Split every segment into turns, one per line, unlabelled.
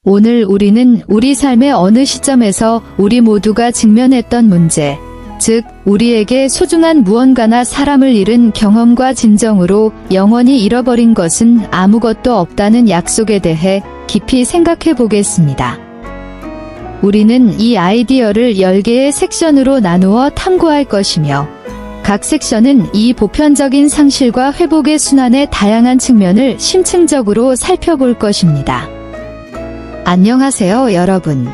오늘 우리는 우리 삶의 어느 시점에서 우리 모두가 직면했던 문제, 즉 우리에게 소중한 무언가나 사람을 잃은 경험과 진정으로 영원히 잃어버린 것은 아무것도 없다는 약속에 대해 깊이 생각해 보겠습니다. 우리는 이 아이디어를 10개의 섹션으로 나누어 탐구할 것이며, 각 섹션은 이 보편적인 상실과 회복의 순환의 다양한 측면을 심층적으로 살펴볼 것입니다. 안녕하세요, 여러분.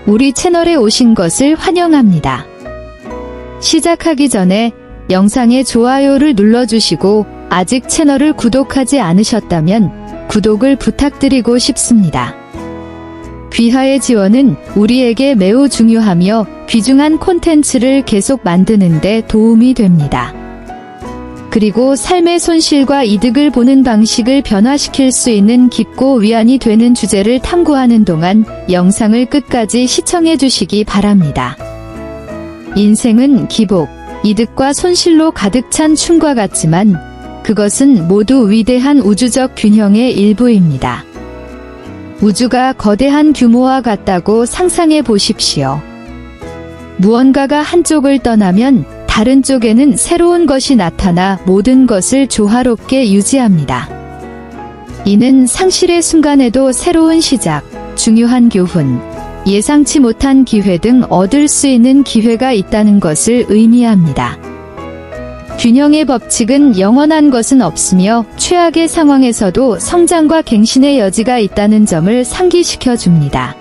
우리 채널에 오신 것을 환영합니다. 시작하기 전에 영상에 좋아요를 눌러주시고 아직 채널을 구독하지 않으셨다면 구독을 부탁드리고 싶습니다. 귀하의 지원은 우리에게 매우 중요하며 귀중한 콘텐츠를 계속 만드는 데 도움이 됩니다. 그리고 삶의 손실과 이득을 보는 방식을 변화시킬 수 있는 깊고 위안이 되는 주제를 탐구하는 동안 영상을 끝까지 시청해 주시기 바랍니다. 인생은 기복, 이득과 손실로 가득 찬 춤과 같지만 그것은 모두 위대한 우주적 균형의 일부입니다. 우주가 거대한 규모와 같다고 상상해 보십시오. 무언가가 한쪽을 떠나면 다른 쪽에는 새로운 것이 나타나 모든 것을 조화롭게 유지합니다. 이는 상실의 순간에도 새로운 시작, 중요한 교훈, 예상치 못한 기회 등 얻을 수 있는 기회가 있다는 것을 의미합니다. 균형의 법칙은 영원한 것은 없으며 최악의 상황에서도 성장과 갱신의 여지가 있다는 점을 상기시켜 줍니다.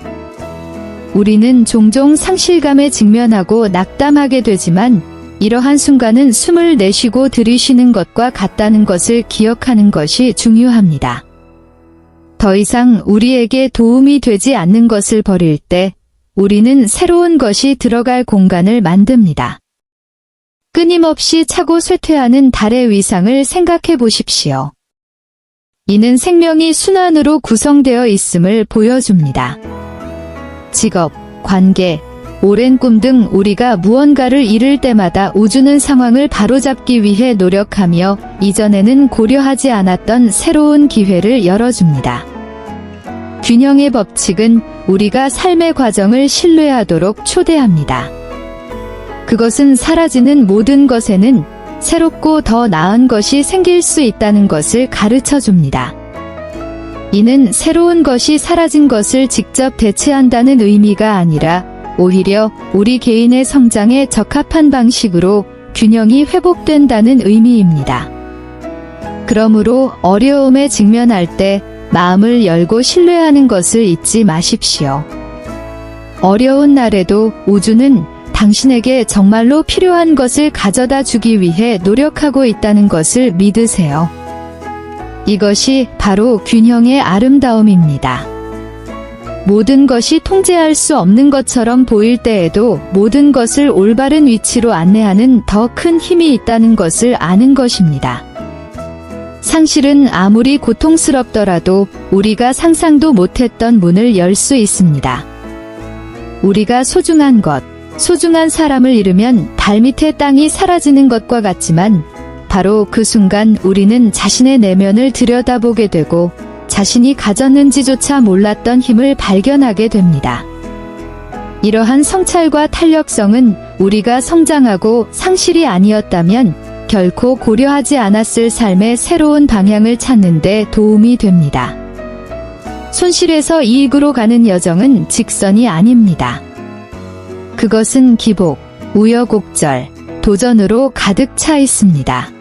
우리는 종종 상실감에 직면하고 낙담하게 되지만 이러한 순간은 숨을 내쉬고 들이쉬는 것과 같다는 것을 기억하는 것이 중요합니다. 더 이상 우리에게 도움이 되지 않는 것을 버릴 때 우리는 새로운 것이 들어갈 공간을 만듭니다. 끊임없이 차고 쇠퇴하는 달의 위상을 생각해 보십시오. 이는 생명이 순환으로 구성되어 있음을 보여줍니다. 직업, 관계, 오랜 꿈 등 우리가 무언가를 잃을 때마다 우주는 상황을 바로잡기 위해 노력하며 이전에는 고려하지 않았던 새로운 기회를 열어줍니다. 균형의 법칙은 우리가 삶의 과정을 신뢰하도록 초대합니다. 그것은 사라지는 모든 것에는 새롭고 더 나은 것이 생길 수 있다는 것을 가르쳐 줍니다. 이는 새로운 것이 사라진 것을 직접 대체한다는 의미가 아니라 오히려 우리 개인의 성장에 적합한 방식으로 균형이 회복된다는 의미입니다. 그러므로 어려움에 직면할 때 마음을 열고 신뢰하는 것을 잊지 마십시오. 어려운 날에도 우주는 당신에게 정말로 필요한 것을 가져다 주기 위해 노력하고 있다는 것을 믿으세요. 이것이 바로 균형의 아름다움입니다. 모든 것이 통제할 수 없는 것처럼 보일 때에도 모든 것을 올바른 위치로 안내하는 더 큰 힘이 있다는 것을 아는 것입니다. 상실은 아무리 고통스럽더라도 우리가 상상도 못했던 문을 열 수 있습니다. 우리가 소중한 것, 소중한 사람을 잃으면 달 밑의 땅이 사라지는 것과 같지만 바로 그 순간 우리는 자신의 내면을 들여다보게 되고 자신이 가졌는지조차 몰랐던 힘을 발견하게 됩니다. 이러한 성찰과 탄력성은 우리가 성장하고 상실이 아니었다면 결코 고려하지 않았을 삶의 새로운 방향을 찾는 데 도움이 됩니다. 손실에서 이익으로 가는 여정은 직선이 아닙니다. 그것은 기복, 우여곡절, 도전으로 가득 차 있습니다.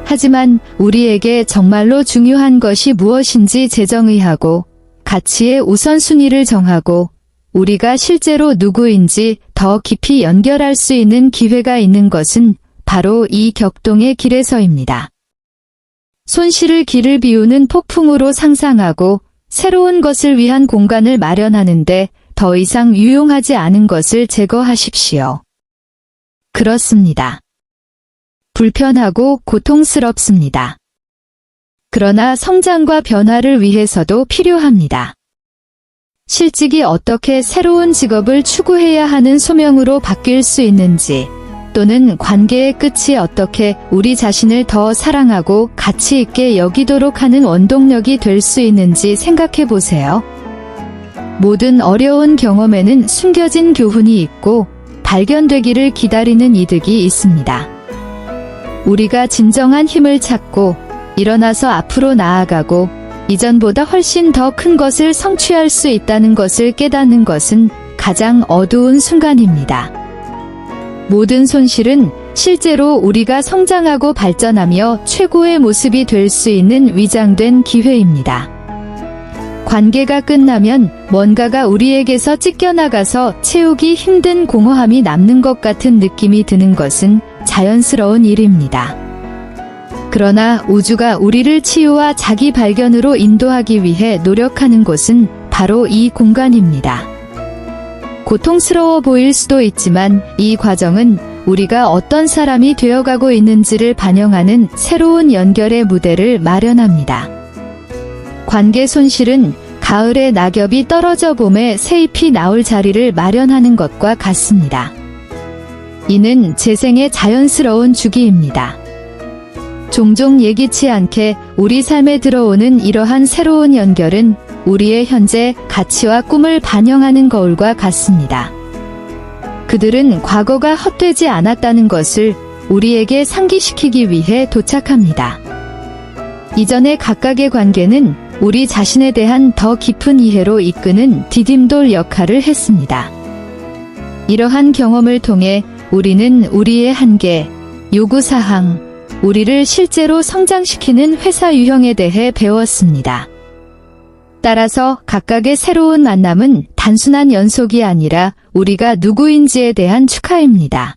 하지만 우리에게 정말로 중요한 것이 무엇인지 재정의하고 가치의 우선순위를 정하고 우리가 실제로 누구인지 더 깊이 연결할 수 있는 기회가 있는 것은 바로 이 격동의 길에서입니다. 손실을 길을 비우는 폭풍으로 상상하고 새로운 것을 위한 공간을 마련하는데 더 이상 유용하지 않은 것을 제거하십시오. 그렇습니다. 불편하고 고통스럽습니다. 그러나 성장과 변화를 위해서도 필요합니다. 실직이 어떻게 새로운 직업을 추구해야 하는 소명으로 바뀔 수 있는지, 또는 관계의 끝이 어떻게 우리 자신을 더 사랑하고 가치 있게 여기도록 하는 원동력이 될 수 있는지 생각해 보세요. 모든 어려운 경험에는 숨겨진 교훈이 있고 발견되기를 기다리는 이득이 있습니다. 우리가 진정한 힘을 찾고 일어나서 앞으로 나아가고 이전보다 훨씬 더 큰 것을 성취할 수 있다는 것을 깨닫는 것은 가장 어두운 순간입니다. 모든 손실은 실제로 우리가 성장하고 발전하며 최고의 모습이 될 수 있는 위장된 기회입니다. 관계가 끝나면 뭔가가 우리에게서 찢겨나가서 채우기 힘든 공허함이 남는 것 같은 느낌이 드는 것은 자연스러운 일입니다. 그러나 우주가 우리를 치유와 자기 발견으로 인도하기 위해 노력하는 곳은 바로 이 공간입니다. 고통스러워 보일 수도 있지만 이 과정은 우리가 어떤 사람이 되어가고 있는지를 반영하는 새로운 연결의 무대를 마련합니다. 관계 손실은 가을에 낙엽이 떨어져 봄에 새잎이 나올 자리를 마련하는 것과 같습니다. 이는 재생의 자연스러운 주기입니다. 종종 예기치 않게 우리 삶에 들어오는 이러한 새로운 연결은 우리의 현재 가치와 꿈을 반영하는 거울과 같습니다. 그들은 과거가 헛되지 않았다는 것을 우리에게 상기시키기 위해 도착합니다. 이전의 각각의 관계는 우리 자신에 대한 더 깊은 이해로 이끄는 디딤돌 역할을 했습니다. 이러한 경험을 통해 우리는 우리의 한계, 요구사항, 우리를 실제로 성장시키는 회사 유형에 대해 배웠습니다. 따라서 각각의 새로운 만남은 단순한 연속이 아니라 우리가 누구인지에 대한 축하입니다.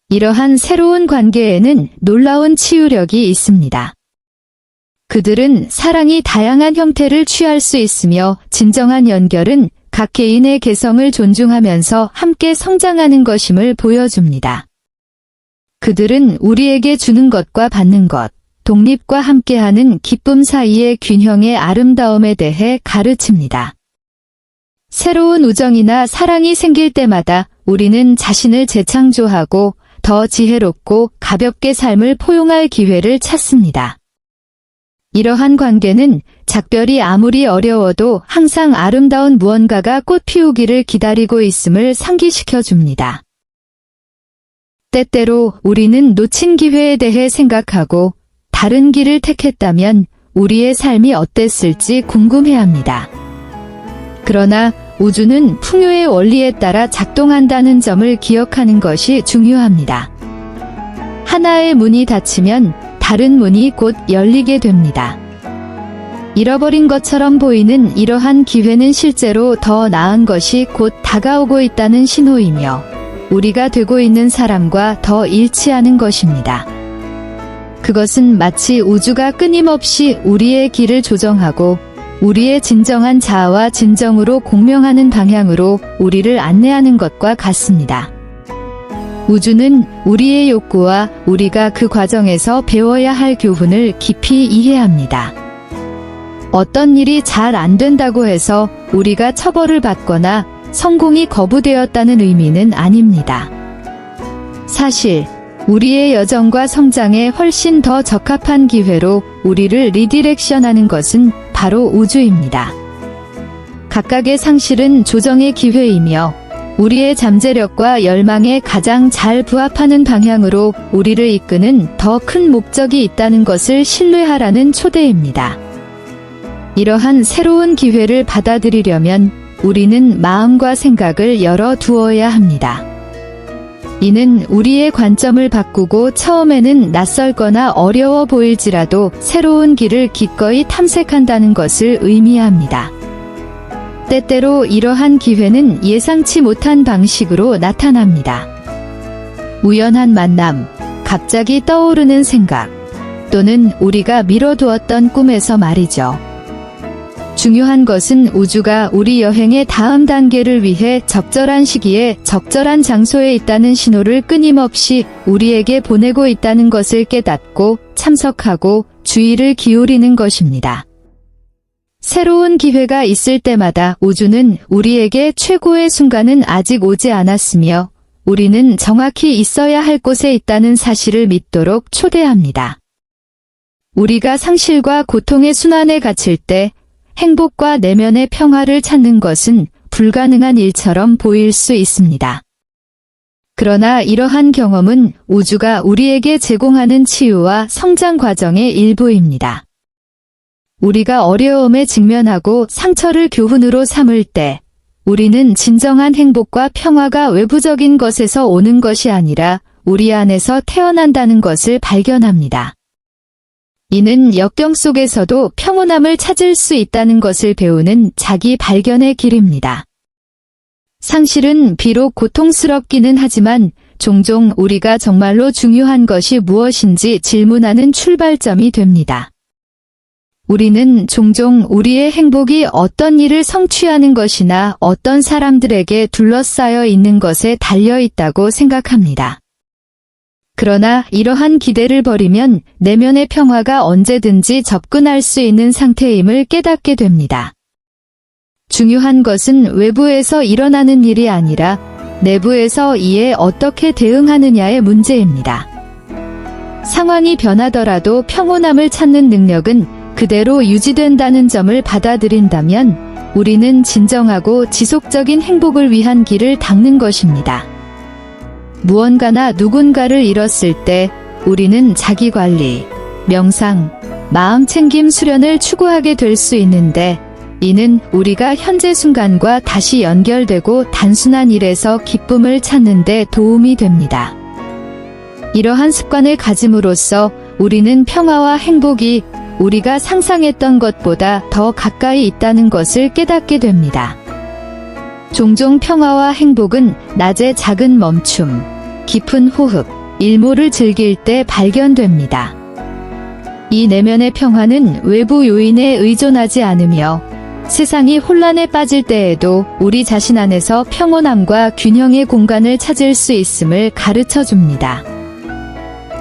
이러한 새로운 관계에는 놀라운 치유력이 있습니다. 그들은 사랑이 다양한 형태를 취할 수 있으며 진정한 연결은 각 개인의 개성을 존중하면서 함께 성장하는 것임을 보여줍니다. 그들은 우리에게 주는 것과 받는 것, 독립과 함께하는 기쁨 사이의 균형의 아름다움에 대해 가르칩니다. 새로운 우정이나 사랑이 생길 때마다 우리는 자신을 재창조하고 더 지혜롭고 가볍게 삶을 포용할 기회를 찾습니다. 이러한 관계는 작별이 아무리 어려워도 항상 아름다운 무언가가 꽃 피우기를 기다리고 있음을 상기시켜 줍니다. 때때로 우리는 놓친 기회에 대해 생각하고 다른 길을 택했다면 우리의 삶이 어땠을지 궁금해합니다. 그러나 우주는 풍요의 원리에 따라 작동한다는 점을 기억하는 것이 중요합니다. 하나의 문이 닫히면 다른 문이 곧 열리게 됩니다. 잃어버린 것처럼 보이는 이러한 기회는 실제로 더 나은 것이 곧 다가오고 있다는 신호이며 우리가 되고 있는 사람과 더 일치하는 것입니다. 그것은 마치 우주가 끊임없이 우리의 길을 조정하고 우리의 진정한 자아와 진정으로 공명하는 방향으로 우리를 안내하는 것과 같습니다. 우주는 우리의 욕구와 우리가 그 과정에서 배워야 할 교훈을 깊이 이해합니다. 어떤 일이 잘 안 된다고 해서 우리가 처벌을 받거나 성공이 거부되었다는 의미는 아닙니다. 사실 우리의 여정과 성장에 훨씬 더 적합한 기회로 우리를 리디렉션하는 것은 바로 우주입니다. 각각의 상실은 조정의 기회이며 우리의 잠재력과 열망에 가장 잘 부합하는 방향으로 우리를 이끄는 더 큰 목적이 있다는 것을 신뢰하라는 초대입니다. 이러한 새로운 기회를 받아들이려면 우리는 마음과 생각을 열어 두어야 합니다. 이는 우리의 관점을 바꾸고 처음에는 낯설거나 어려워 보일지라도 새로운 길을 기꺼이 탐색한다는 것을 의미합니다. 때때로 이러한 기회는 예상치 못한 방식으로 나타납니다. 우연한 만남, 갑자기 떠오르는 생각, 또는 우리가 미뤄두었던 꿈에서 말이죠. 중요한 것은 우주가 우리 여행의 다음 단계를 위해 적절한 시기에 적절한 장소에 있다는 신호를 끊임없이 우리에게 보내고 있다는 것을 깨닫고 참석하고 주의를 기울이는 것입니다. 새로운 기회가 있을 때마다 우주는 우리에게 최고의 순간은 아직 오지 않았으며 우리는 정확히 있어야 할 곳에 있다는 사실을 믿도록 초대합니다. 우리가 상실과 고통의 순환에 갇힐 때 행복과 내면의 평화를 찾는 것은 불가능한 일처럼 보일 수 있습니다. 그러나 이러한 경험은 우주가 우리에게 제공하는 치유와 성장 과정의 일부입니다. 우리가 어려움에 직면하고 상처를 교훈으로 삼을 때 우리는 진정한 행복과 평화가 외부적인 것에서 오는 것이 아니라 우리 안에서 태어난다는 것을 발견합니다. 이는 역경 속에서도 평온함을 찾을 수 있다는 것을 배우는 자기 발견의 길입니다. 상실은 비록 고통스럽기는 하지만 종종 우리가 정말로 중요한 것이 무엇인지 질문하는 출발점이 됩니다. 우리는 종종 우리의 행복이 어떤 일을 성취하는 것이나 어떤 사람들에게 둘러싸여 있는 것에 달려 있다고 생각합니다. 그러나 이러한 기대를 버리면 내면의 평화가 언제든지 접근할 수 있는 상태임을 깨닫게 됩니다. 중요한 것은 외부에서 일어나는 일이 아니라 내부에서 이에 어떻게 대응하느냐의 문제입니다. 상황이 변하더라도 평온함을 찾는 능력은 그대로 유지된다는 점을 받아들인다면 우리는 진정하고 지속적인 행복을 위한 길을 닦는 것입니다. 무언가나 누군가를 잃었을 때 우리는 자기관리, 명상, 마음챙김 수련을 추구하게 될 수 있는데 이는 우리가 현재 순간과 다시 연결되고 단순한 일에서 기쁨을 찾는 데 도움이 됩니다. 이러한 습관을 가짐으로써 우리는 평화와 행복이 우리가 상상했던 것보다 더 가까이 있다는 것을 깨닫게 됩니다. 종종 평화와 행복은 낮의 작은 멈춤, 깊은 호흡, 일모를 즐길 때 발견됩니다. 이 내면의 평화는 외부 요인에 의존하지 않으며 세상이 혼란에 빠질 때에도 우리 자신 안에서 평온함과 균형의 공간을 찾을 수 있음을 가르쳐 줍니다.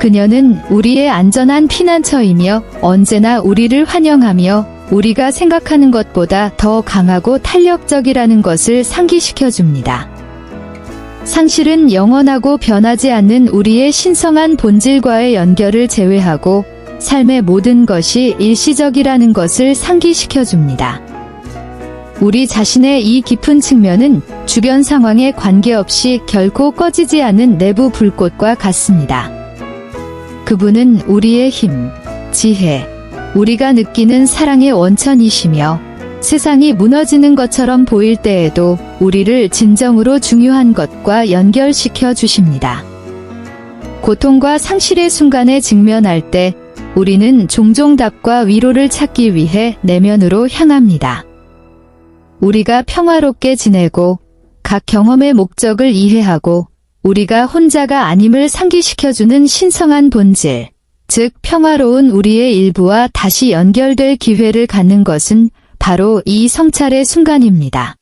그녀는 우리의 안전한 피난처이며 언제나 우리를 환영하며 우리가 생각하는 것보다 더 강하고 탄력적이라는 것을 상기시켜 줍니다. 상실은 영원하고 변하지 않는 우리의 신성한 본질과의 연결을 제외하고 삶의 모든 것이 일시적이라는 것을 상기시켜 줍니다. 우리 자신의 이 깊은 측면은 주변 상황에 관계없이 결코 꺼지지 않은 내부 불꽃과 같습니다. 그분은 우리의 힘, 지혜, 우리가 느끼는 사랑의 원천이시며 세상이 무너지는 것처럼 보일 때에도 우리를 진정으로 중요한 것과 연결시켜 주십니다. 고통과 상실의 순간에 직면할 때 우리는 종종 답과 위로를 찾기 위해 내면으로 향합니다. 우리가 평화롭게 지내고 각 경험의 목적을 이해하고 우리가 혼자가 아님을 상기시켜주는 신성한 본질, 즉 평화로운 우리의 일부와 다시 연결될 기회를 갖는 것은 바로 이 성찰의 순간입니다.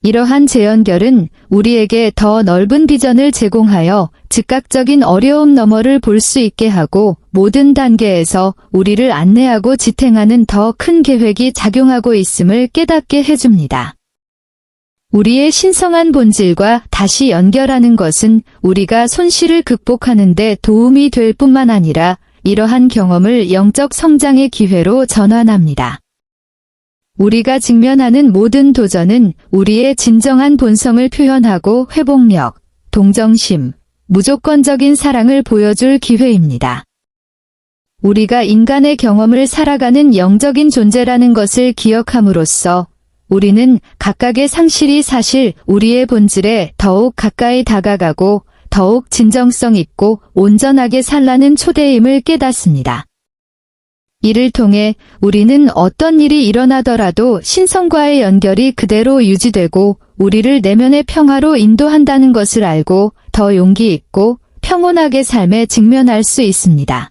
이러한 재연결은 우리에게 더 넓은 비전을 제공하여 즉각적인 어려움 너머를 볼 수 있게 하고 모든 단계에서 우리를 안내하고 지탱하는 더 큰 계획이 작용하고 있음을 깨닫게 해줍니다. 우리의 신성한 본질과 다시 연결하는 것은 우리가 손실을 극복하는 데 도움이 될 뿐만 아니라 이러한 경험을 영적 성장의 기회로 전환합니다. 우리가 직면하는 모든 도전은 우리의 진정한 본성을 표현하고 회복력, 동정심, 무조건적인 사랑을 보여줄 기회입니다. 우리가 인간의 경험을 살아가는 영적인 존재라는 것을 기억함으로써 우리는 각각의 상실이 사실 우리의 본질에 더욱 가까이 다가가고 더욱 진정성 있고 온전하게 살라는 초대임을 깨닫습니다. 이를 통해 우리는 어떤 일이 일어나더라도 신성과의 연결이 그대로 유지되고 우리를 내면의 평화로 인도한다는 것을 알고 더 용기 있고 평온하게 삶에 직면할 수 있습니다.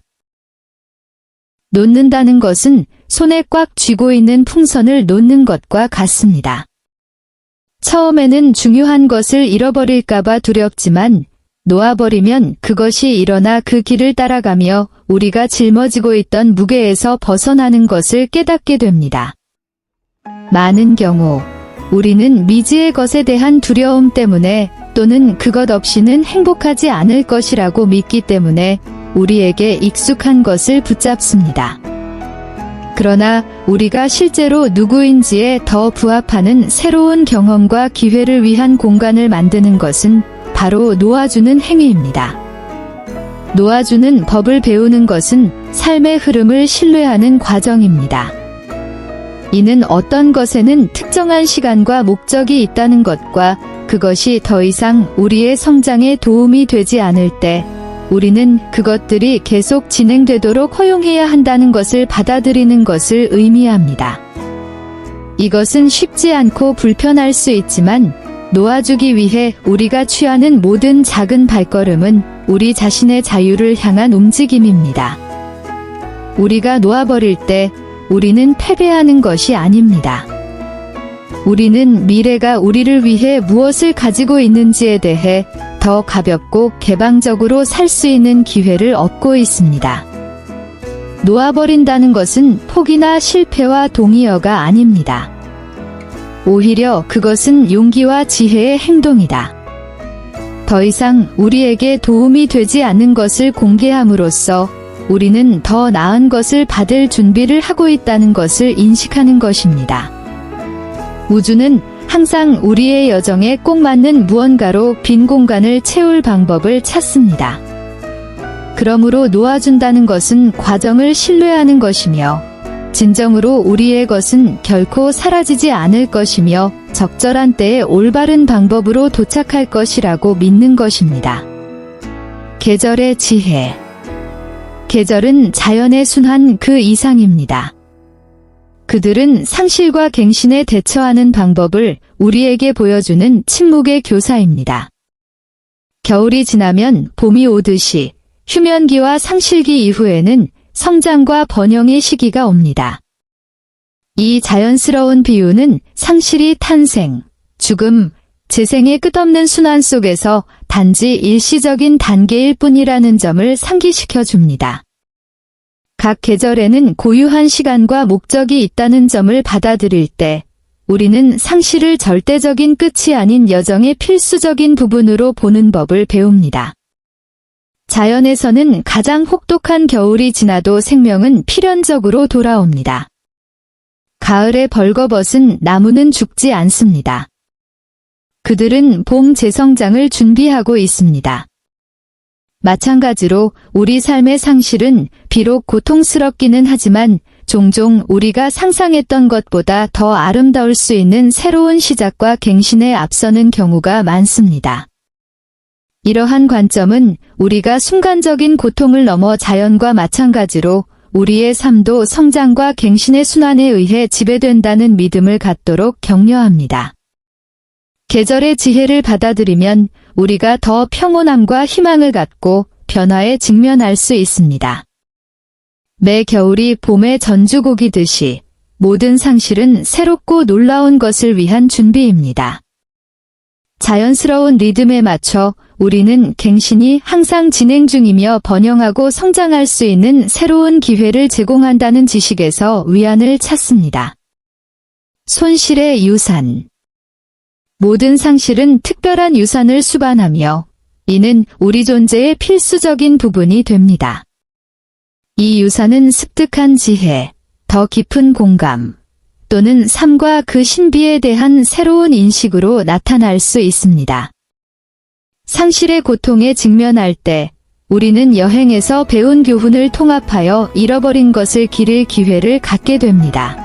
놓는다는 것은 손에 꽉 쥐고 있는 풍선을 놓는 것과 같습니다. 처음에는 중요한 것을 잃어버릴까봐 두렵지만 놓아버리면 그것이 일어나 그 길을 따라가며 우리가 짊어지고 있던 무게에서 벗어나는 것을 깨닫게 됩니다. 많은 경우 우리는 미지의 것에 대한 두려움 때문에 또는 그것 없이는 행복하지 않을 것이라고 믿기 때문에 우리에게 익숙한 것을 붙잡습니다. 그러나 우리가 실제로 누구인지에 더 부합하는 새로운 경험과 기회를 위한 공간을 만드는 것은 바로 놓아주는 행위입니다. 놓아주는 법을 배우는 것은 삶의 흐름을 신뢰하는 과정입니다. 이는 어떤 것에는 특정한 시간과 목적이 있다는 것과 그것이 더 이상 우리의 성장에 도움이 되지 않을 때 우리는 그것들이 계속 진행되도록 허용해야 한다는 것을 받아들이는 것을 의미합니다. 이것은 쉽지 않고 불편할 수 있지만 놓아주기 위해 우리가 취하는 모든 작은 발걸음은 우리 자신의 자유를 향한 움직임입니다. 우리가 놓아버릴 때 우리는 패배하는 것이 아닙니다. 우리는 미래가 우리를 위해 무엇을 가지고 있는지에 대해 더 가볍고 개방적으로 살 수 있는 기회를 얻고 있습니다. 놓아버린다는 것은 포기나 실패와 동의어가 아닙니다. 오히려 그것은 용기와 지혜의 행동이다. 더 이상 우리에게 도움이 되지 않는 것을 공개함으로써 우리는 더 나은 것을 받을 준비를 하고 있다는 것을 인식하는 것입니다. 우주는 항상 우리의 여정에 꼭 맞는 무언가로 빈 공간을 채울 방법을 찾습니다. 그러므로 놓아준다는 것은 과정을 신뢰하는 것이며 진정으로 우리의 것은 결코 사라지지 않을 것이며 적절한 때에 올바른 방법으로 도착할 것이라고 믿는 것입니다. 계절의 지혜. 계절은 자연의 순환 그 이상입니다. 그들은 상실과 갱신에 대처하는 방법을 우리에게 보여주는 침묵의 교사입니다. 겨울이 지나면 봄이 오듯이 휴면기와 상실기 이후에는 성장과 번영의 시기가 옵니다. 이 자연스러운 비유는 상실이 탄생, 죽음, 재생의 끝없는 순환 속에서 단지 일시적인 단계일 뿐이라는 점을 상기시켜 줍니다. 각 계절에는 고유한 시간과 목적이 있다는 점을 받아들일 때 우리는 상실을 절대적인 끝이 아닌 여정의 필수적인 부분으로 보는 법을 배웁니다. 자연에서는 가장 혹독한 겨울이 지나도 생명은 필연적으로 돌아옵니다. 가을에 벌거벗은 나무는 죽지 않습니다. 그들은 봄 재성장을 준비하고 있습니다. 마찬가지로 우리 삶의 상실은 비록 고통스럽기는 하지만 종종 우리가 상상했던 것보다 더 아름다울 수 있는 새로운 시작과 갱신에 앞서는 경우가 많습니다. 이러한 관점은 우리가 순간적인 고통을 넘어 자연과 마찬가지로 우리의 삶도 성장과 갱신의 순환에 의해 지배된다는 믿음을 갖도록 격려합니다. 계절의 지혜를 받아들이면 우리가 더 평온함과 희망을 갖고 변화에 직면할 수 있습니다. 매 겨울이 봄의 전주곡이듯이 모든 상실은 새롭고 놀라운 것을 위한 준비입니다. 자연스러운 리듬에 맞춰 우리는 갱신이 항상 진행 중이며 번영하고 성장할 수 있는 새로운 기회를 제공한다는 지식에서 위안을 찾습니다. 손실의 유산. 모든 상실은 특별한 유산을 수반하며 이는 우리 존재의 필수적인 부분이 됩니다. 이 유산은 습득한 지혜, 더 깊은 공감, 또는 삶과 그 신비에 대한 새로운 인식으로 나타날 수 있습니다. 상실의 고통에 직면할 때 우리는 여행에서 배운 교훈을 통합하여 잃어버린 것을 기를 기회를 갖게 됩니다.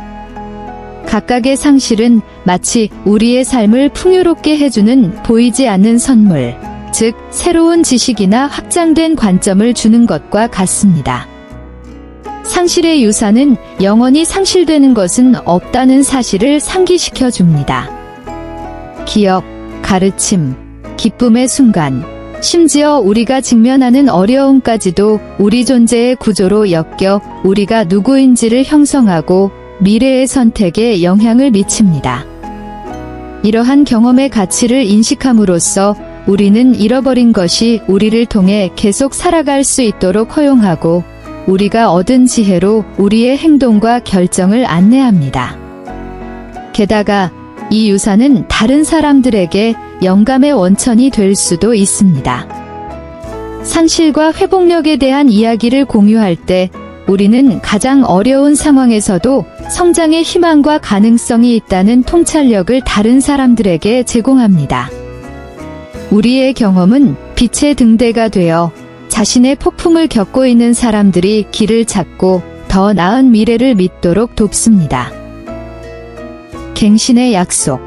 각각의 상실은 마치 우리의 삶을 풍요롭게 해주는 보이지 않는 선물, 즉 새로운 지식이나 확장된 관점을 주는 것과 같습니다. 상실의 유산은 영원히 상실되는 것은 없다는 사실을 상기시켜 줍니다. 기억, 가르침, 기쁨의 순간, 심지어 우리가 직면하는 어려움까지도 우리 존재의 구조로 엮여 우리가 누구인지를 형성하고 미래의 선택에 영향을 미칩니다. 이러한 경험의 가치를 인식함으로써 우리는 잃어버린 것이 우리를 통해 계속 살아갈 수 있도록 허용하고 우리가 얻은 지혜로 우리의 행동과 결정을 안내합니다. 게다가 이 유산은 다른 사람들에게 영감의 원천이 될 수도 있습니다. 상실과 회복력에 대한 이야기를 공유할 때 우리는 가장 어려운 상황에서도 성장의 희망과 가능성이 있다는 통찰력을 다른 사람들에게 제공합니다. 우리의 경험은 빛의 등대가 되어 자신의 폭풍을 겪고 있는 사람들이 길을 찾고 더 나은 미래를 믿도록 돕습니다. 갱신의 약속.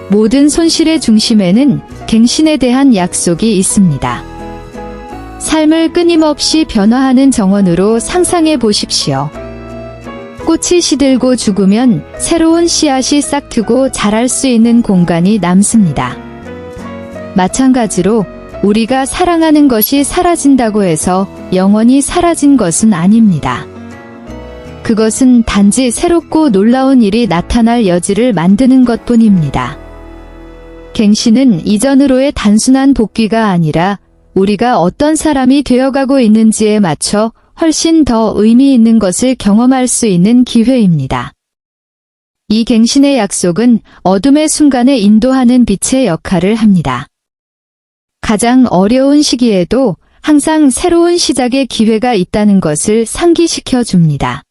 모든 손실의 중심에는 갱신에 대한 약속이 있습니다. 삶을 끊임없이 변화하는 정원으로 상상해 보십시오. 꽃이 시들고 죽으면 새로운 씨앗이 싹트고 자랄 수 있는 공간이 남습니다. 마찬가지로 우리가 사랑하는 것이 사라진다고 해서 영원히 사라진 것은 아닙니다. 그것은 단지 새롭고 놀라운 일이 나타날 여지를 만드는 것뿐입니다. 갱신은 이전으로의 단순한 복귀가 아니라 우리가 어떤 사람이 되어가고 있는지에 맞춰 훨씬 더 의미 있는 것을 경험할 수 있는 기회입니다. 이 갱신의 약속은 어둠의 순간에 인도하는 빛의 역할을 합니다. 가장 어려운 시기에도 항상 새로운 시작의 기회가 있다는 것을 상기시켜 줍니다.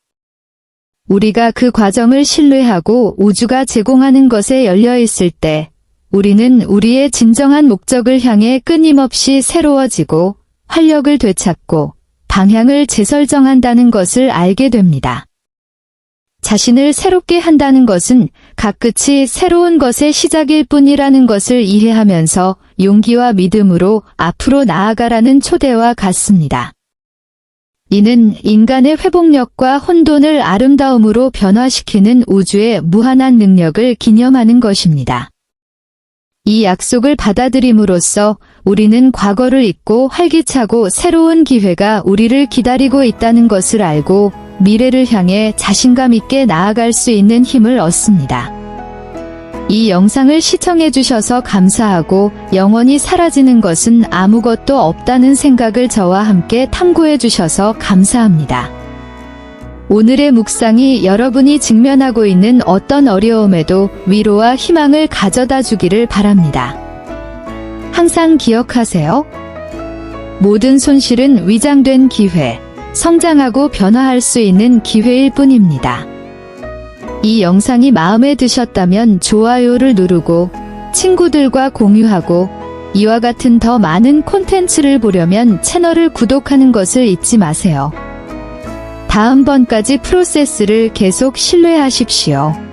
우리가 그 과정을 신뢰하고 우주가 제공하는 것에 열려 있을 때 우리는 우리의 진정한 목적을 향해 끊임없이 새로워지고 활력을 되찾고 방향을 재설정한다는 것을 알게 됩니다. 자신을 새롭게 한다는 것은 각 끝이 새로운 것의 시작일 뿐이라는 것을 이해하면서 용기와 믿음으로 앞으로 나아가라는 초대와 같습니다. 이는 인간의 회복력과 혼돈을 아름다움으로 변화시키는 우주의 무한한 능력을 기념하는 것입니다. 이 약속을 받아들임으로써 우리는 과거를 잊고 활기차고 새로운 기회가 우리를 기다리고 있다는 것을 알고 미래를 향해 자신감 있게 나아갈 수 있는 힘을 얻습니다. 이 영상을 시청해 주셔서 감사하고 영원히 사라지는 것은 아무것도 없다는 생각을 저와 함께 탐구해 주셔서 감사합니다. 오늘의 묵상이 여러분이 직면하고 있는 어떤 어려움에도 위로와 희망을 가져다 주기를 바랍니다. 항상 기억하세요. 모든 손실은 위장된 기회, 성장하고 변화할 수 있는 기회일 뿐입니다. 이 영상이 마음에 드셨다면 좋아요를 누르고 친구들과 공유하고 이와 같은 더 많은 콘텐츠를 보려면 채널을 구독하는 것을 잊지 마세요. 다음번까지 프로세스를 계속 신뢰하십시오.